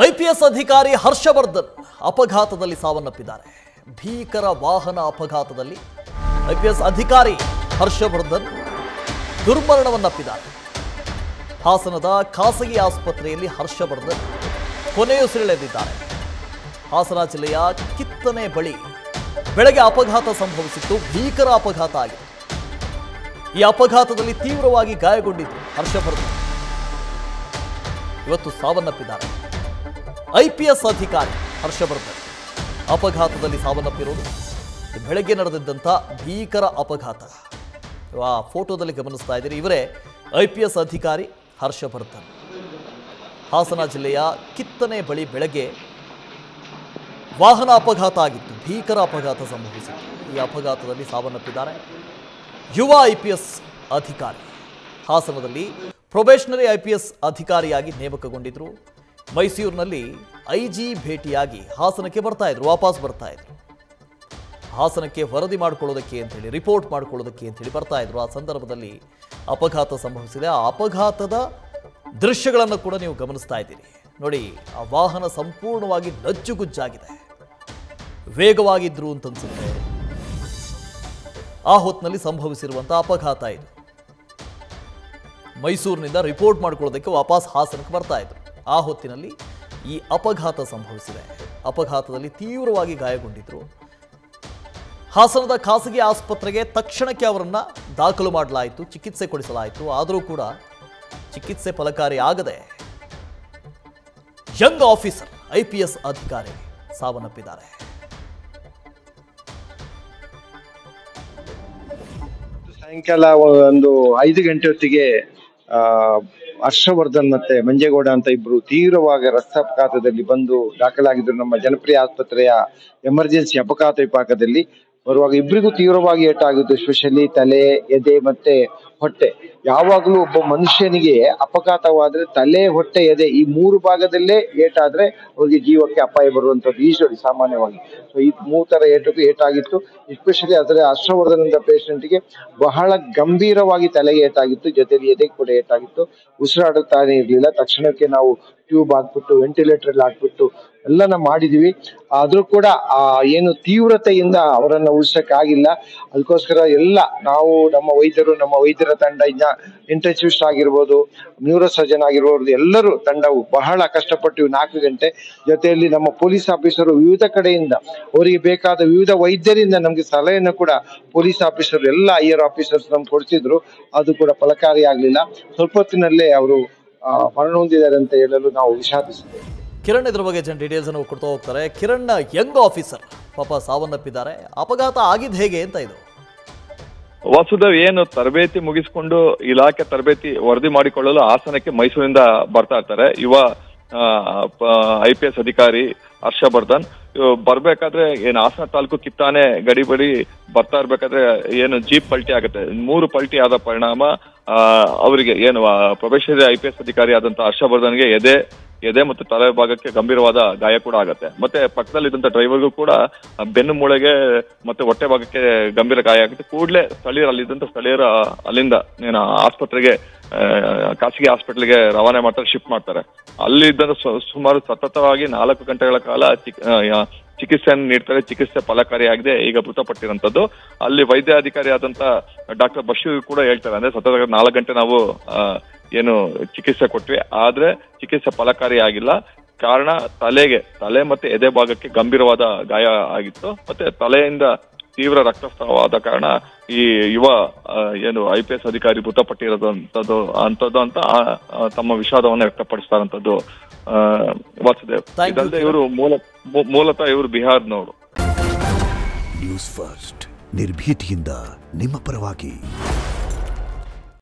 IPS ಅಧಿಕಾರಿ ಹರ್ಷವರ್ಧನ್ ಅಪಘಾತದಲ್ಲಿ ಸಾವನ್ನಪ್ಪಿದ್ದಾರೆ. ಭೀಕರ ವಾಹನ ಅಪಘಾತದಲ್ಲಿ ಐಪಿಎಸ್ ಅಧಿಕಾರಿ ಹರ್ಷವರ್ಧನ್ ದುರ್ಮರಣವನ್ನಪ್ಪಿದ್ದಾರೆ. ಹಾಸನದ ಖಾಸಗಿ ಆಸ್ಪತ್ರೆಯಲ್ಲಿ ಹರ್ಷವರ್ಧನ್ ಕೊನೆಯುಸಿರೆಳೆದಿದ್ದಾರೆ. ಹಾಸನ ಜಿಲ್ಲೆಯ ಕಿತ್ತನೆ ಬಳಿ ಬೆಳಗ್ಗೆ ಅಪಘಾತ ಸಂಭವಿಸಿತ್ತು. ಭೀಕರ ಅಪಘಾತ ಆಗಿದೆ. ಈ ಅಪಘಾತದಲ್ಲಿ ತೀವ್ರವಾಗಿ ಗಾಯಗೊಂಡಿದ್ದು ಹರ್ಷವರ್ಧನ್ ಇವತ್ತು ಸಾವನ್ನಪ್ಪಿದ್ದಾರೆ. ಐಪಿಎಸ್ ಅಧಿಕಾರಿ ಹರ್ಷವರ್ಧನ್ ಅಪಘಾತದಲ್ಲಿ ಸಾವನ್ನಪ್ಪಿರೋದು ಬೆಳಗ್ಗೆ ನಡೆದಿದ್ದಂಥ ಭೀಕರ ಅಪಘಾತ. ಆ ಫೋಟೋದಲ್ಲಿ ಗಮನಿಸ್ತಾ ಇದ್ದೀರಿ, ಇವರೇ ಐಪಿಎಸ್ ಅಧಿಕಾರಿ ಹರ್ಷವರ್ಧನ್. ಹಾಸನ ಜಿಲ್ಲೆಯ ಕಿತ್ತನೆ ಬಳಿ ಬೆಳಗ್ಗೆ ವಾಹನ ಅಪಘಾತ ಆಗಿತ್ತು. ಭೀಕರ ಅಪಘಾತ ಸಂಭವಿಸಿತ್ತು. ಈ ಅಪಘಾತದಲ್ಲಿ ಸಾವನ್ನಪ್ಪಿದ್ದಾರೆ ಯುವ ಐಪಿಎಸ್ ಅಧಿಕಾರಿ. ಹಾಸನದಲ್ಲಿ ಪ್ರೊಬೇಷನರಿ ಐಪಿಎಸ್ ಅಧಿಕಾರಿಯಾಗಿ ನೇಮಕಗೊಂಡಿದ್ರು. ಮೈಸೂರಿನಲ್ಲಿ ಐಜಿ ಭೇಟಿಯಾಗಿ ಹಾಸನಕ್ಕೆ ವಾಪಸ್ ಬರ್ತಾ ಇದ್ರು. ಹಾಸನಕ್ಕೆ ವರದಿ ಮಾಡಿಕೊಳ್ಳೋದಕ್ಕೆ ಅಂತೇಳಿ, ರಿಪೋರ್ಟ್ ಮಾಡಿಕೊಳ್ಳೋದಕ್ಕೆ ಅಂತೇಳಿ ಬರ್ತಾ ಇದ್ರು. ಆ ಸಂದರ್ಭದಲ್ಲಿ ಅಪಘಾತ ಸಂಭವಿಸಿದೆ. ಆ ಅಪಘಾತದ ದೃಶ್ಯಗಳನ್ನು ಕೂಡ ನೀವು ಗಮನಿಸ್ತಾ ಇದ್ದೀರಿ. ನೋಡಿ, ಆ ವಾಹನ ಸಂಪೂರ್ಣವಾಗಿ ನಜ್ಜುಗುಜ್ಜಾಗಿದೆ. ವೇಗವಾಗಿದ್ರು ಅಂತ ಅನ್ಸುತ್ತೆ. ಆ ಹೊತ್ತಿನಲ್ಲಿ ಸಂಭವಿಸಿರುವಂಥ ಅಪಘಾತ ಇದು. ಮೈಸೂರಿನಿಂದ ರಿಪೋರ್ಟ್ ಮಾಡಿಕೊಳ್ಳೋದಕ್ಕೆ ವಾಪಸ್ ಹಾಸನಕ್ಕೆ ಬರ್ತಾ ಇದ್ರು. ಆ ಹೊತ್ತಿನಲ್ಲಿ ಈ ಅಪಘಾತ ಸಂಭವಿಸಿದೆ. ಅಪಘಾತದಲ್ಲಿ ತೀವ್ರವಾಗಿ ಗಾಯಗೊಂಡಿದ್ರು. ಹಾಸನದ ಖಾಸಗಿ ಆಸ್ಪತ್ರೆಗೆ ತಕ್ಷಣಕ್ಕೆ ಅವರನ್ನು ದಾಖಲು ಮಾಡಲಾಯಿತು, ಚಿಕಿತ್ಸೆ ಕೊಡಿಸಲಾಯಿತು. ಆದರೂ ಕೂಡ ಚಿಕಿತ್ಸೆ ಫಲಕಾರಿ ಆಗದೆ ಯಂಗ್ ಆಫೀಸರ್ ಐಪಿಎಸ್ ಅಧಿಕಾರಿ ಸಾವನ್ನಪ್ಪಿದ್ದಾರೆ. ಸಾಯಂಕಾಲ ಒಂದು 5 ಗಂಟೆ ಹೊತ್ತಿಗೆ ಹರ್ಷವರ್ಧನ್ ಮತ್ತೆ ಮಂಜೇಗೌಡ ಅಂತ ಇಬ್ರು ತೀವ್ರವಾಗಿ ರಸ್ತೆ ಅಪಘಾತದಲ್ಲಿ ಬಂದು ದಾಖಲಾಗಿದ್ರು. ನಮ್ಮ ಜನಪ್ರಿಯ ಆಸ್ಪತ್ರೆಯ ಎಮರ್ಜೆನ್ಸಿ ಅಪಘಾತ ವಿಭಾಗದಲ್ಲಿ ಬರುವಾಗ ಇಬ್ಬರಿಗೂ ತೀವ್ರವಾಗಿ ಏಟಾಗಿದ್ದು. ಎಸ್ಪೆಷಲಿ ತಲೆ, ಎದೆ ಮತ್ತೆ ಹೊಟ್ಟೆ. ಯಾವಾಗಲೂ ಒಬ್ಬ ಮನುಷ್ಯನಿಗೆ ಅಪಘಾತವಾದ್ರೆ ತಲೆ, ಹೊಟ್ಟೆ, ಎದೆ ಈ 3 ಭಾಗದಲ್ಲೇ ಏಟಾದ್ರೆ ಅವ್ರಿಗೆ ಜೀವಕ್ಕೆ ಅಪಾಯ ಬರುವಂತದ್ದು ಯೂಶುವಲಿ ಸಾಮಾನ್ಯವಾಗಿ. ಸೊ ಈ 3 ತರ ಏಟಾಗಿತ್ತು. ಎಸ್ಪೆಷಲಿ ಅದರ ಹರ್ಷವರ್ಧನ್ ಅಂತ ಪೇಷಂಟ್ಗೆ ಬಹಳ ಗಂಭೀರವಾಗಿ ತಲೆಗೆ ಏಟಾಗಿತ್ತು, ಜೊತೆಲಿ ಎದೆಗೆ ಕೂಡ ಏಟಾಗಿತ್ತು. ಉಸಿರಾಡುತ್ತಾನೆ ಇರ್ಲಿಲ್ಲ. ತಕ್ಷಣಕ್ಕೆ ನಾವು ಟ್ಯೂಬ್ ಹಾಕ್ಬಿಟ್ಟು ವೆಂಟಿಲೇಟರ್ ಹಾಕ್ಬಿಟ್ಟು ಎಲ್ಲನ ಮಾಡಿದೀವಿ. ಆದ್ರೂ ಕೂಡ ಏನು ತೀವ್ರತೆಯಿಂದ ಅವರನ್ನ ಉಳಿಸಕ್ಕಾಗಿಲ್ಲ. ಅದಕ್ಕೋಸ್ಕರ ಎಲ್ಲ ನಾವು ನಮ್ಮ ವೈದ್ಯರ ತಂಡ, ಇಂಟೆನ್ಸಿವಿಸ್ಟ್ ಆಗಿರ್ಬೋದು, ನ್ಯೂರೋ ಸರ್ಜನ್ ಆಗಿರ್ಬೋದು, ಎಲ್ಲರೂ ತಂಡವು ಬಹಳ ಕಷ್ಟಪಟ್ಟು 4 ಗಂಟೆ. ಜೊತೆಯಲ್ಲಿ ನಮ್ಮ ಪೊಲೀಸ್ ಆಫೀಸರು ವಿವಿಧ ಕಡೆಯಿಂದ ಅವರಿಗೆ ಬೇಕಾದ ವಿವಿಧ ವೈದ್ಯರಿಂದ ನಮ್ಗೆ ಸಲಹೆಯನ್ನು ಕೂಡ ಪೊಲೀಸ್ ಆಫೀಸರ್ ಎಲ್ಲ ಹೈಯರ್ ಆಫೀಸರ್ಸ್ ನಮ್ಗೆ ಕೊಡ್ತಿದ್ರು. ಅದು ಕೂಡ ಫಲಕಾರಿ ಆಗ್ಲಿಲ್ಲ. ಸ್ವಲ್ಪ ಹೊತ್ತಿನಲ್ಲೇ ಅವರು ಮರಣ ಹೊಂದಿದ್ದಾರೆ ಅಂತ ಹೇಳಲು ನಾವು ವಿಷಾದಿಸಿದ್ದೇವೆ. ಕಿರಣ್ ಇದ್ರ ಬಗ್ಗೆ ಡೀಟೇಲ್ಸ್ ಅನ್ನು ಕೊಡ್ತಾ ಹೋಗ್ತಾರೆ. ಕಿರಣ್, ಯಂಗ್ ಆಫೀಸರ್ ಪಾಪ ಸಾವನ್ನಪ್ಪಿದ್ದಾರೆ. ಅಪಘಾತ ಆಗಿದ್ದು ಹೇಗೆ ಅಂತ ಇದು? ವಾಸುದೇವ್, ಏನು ತರಬೇತಿ ಮುಗಿಸಿಕೊಂಡು ಇಲಾಖೆ ತರಬೇತಿ ವರದಿ ಮಾಡಿಕೊಳ್ಳಲು ಹಾಸನಕ್ಕೆ ಮೈಸೂರಿಂದ ಬರ್ತಾ ಇರ್ತಾರೆ ಯುವ ಐಪಿಎಸ್ ಅಧಿಕಾರಿ ಹರ್ಷವರ್ಧನ್. ಬರ್ಬೇಕಾದ್ರೆ ಏನು ಹಾಸನ ತಾಲೂಕು ಕಿತ್ತಾನೆ ಗಡಿ ಬಳಿ ಬರ್ತಾ ಇರ್ಬೇಕಾದ್ರೆ ಏನು ಜೀಪ್ ಪಲ್ಟಿ ಆಗುತ್ತೆ. 3 ಪಲ್ಟಿ ಆದ ಪರಿಣಾಮ ಅವರಿಗೆ ಏನು ಪ್ರೊಬೇಷನರಿ ಐಪಿಎಸ್ ಅಧಿಕಾರಿ ಆದಂತ ಹರ್ಷವರ್ಧನ್ಗೆ ಎದೆ ಮತ್ತು ತಲೆ ಭಾಗಕ್ಕೆ ಗಂಭೀರವಾದ ಗಾಯ ಕೂಡ ಆಗುತ್ತೆ. ಮತ್ತೆ ಪಕ್ಕದಲ್ಲಿದ್ದಂತ ಡ್ರೈವರ್ಗೂ ಕೂಡ ಬೆನ್ನು ಮೂಳೆಗೆ ಮತ್ತೆ ಹೊಟ್ಟೆ ಭಾಗಕ್ಕೆ ಗಂಭೀರ ಗಾಯ ಆಗುತ್ತೆ. ಕೂಡಲೇ ಸ್ಥಳೀಯರು ಅಲ್ಲಿಂದ ಏನು ಆಸ್ಪತ್ರೆಗೆ, ಖಾಸಗಿ ಹಾಸ್ಪಿಟಲ್ಗೆ ರವಾನೆ ಮಾಡ್ತಾರೆ, ಶಿಫ್ಟ್ ಮಾಡ್ತಾರೆ. ಅಲ್ಲಿದ್ದ ಸುಮಾರು ಸತತವಾಗಿ 4 ಗಂಟೆಗಳ ಕಾಲ ಚಿಕಿತ್ಸೆಯನ್ನು ನೀಡ್ತಾರೆ. ಚಿಕಿತ್ಸೆ ಫಲಕಾರಿಯಾಗಿದೆ. ಈಗ ಮೃತಪಟ್ಟಿರುವಂತದ್ದು. ಅಲ್ಲಿ ವೈದ್ಯಾಧಿಕಾರಿ ಆದಂತ ಡಾಕ್ಟರ್ ಬಶೀರ್ ಕೂಡ ಹೇಳ್ತಾರೆ, ಅಂದ್ರೆ ಸತತ 4 ಗಂಟೆ ನಾವು ಏನು ಚಿಕಿತ್ಸೆ ಕೊಟ್ವಿ, ಆದ್ರೆ ಚಿಕಿತ್ಸೆ ಫಲಕಾರಿ ಆಗಿಲ್ಲ. ಕಾರಣ ತಲೆ ಮತ್ತೆ ಎದೆ ಭಾಗಕ್ಕೆ ಗಂಭೀರವಾದ ಗಾಯ ಆಗಿತ್ತು. ಮತ್ತೆ ತಲೆಯಿಂದ ತೀವ್ರ ರಕ್ತಸ್ರಾವವಾದ ಕಾರಣ ಈ ಯುವ ಏನು ಐಪಿಎಸ್ ಅಧಿಕಾರಿ ಮೃತಪಟ್ಟಿರೋದಂಥದ್ದು ಅಂತ ತಮ್ಮ ವಿಷಾದವನ್ನು ವ್ಯಕ್ತಪಡಿಸ್ತಾರಂಥದ್ದು ವಾಸುದೇವ್. ಇದಲ್ಲದೆ ಇವರು ಮೂಲತಃ ಇವರು ಬಿಹಾರ್ನವರು. ನ್ಯೂಸ್ ಫಸ್ಟ್, ನಿರ್ಭೀತಿಯಿಂದ ನಿಮ್ಮ ಪರವಾಗಿ.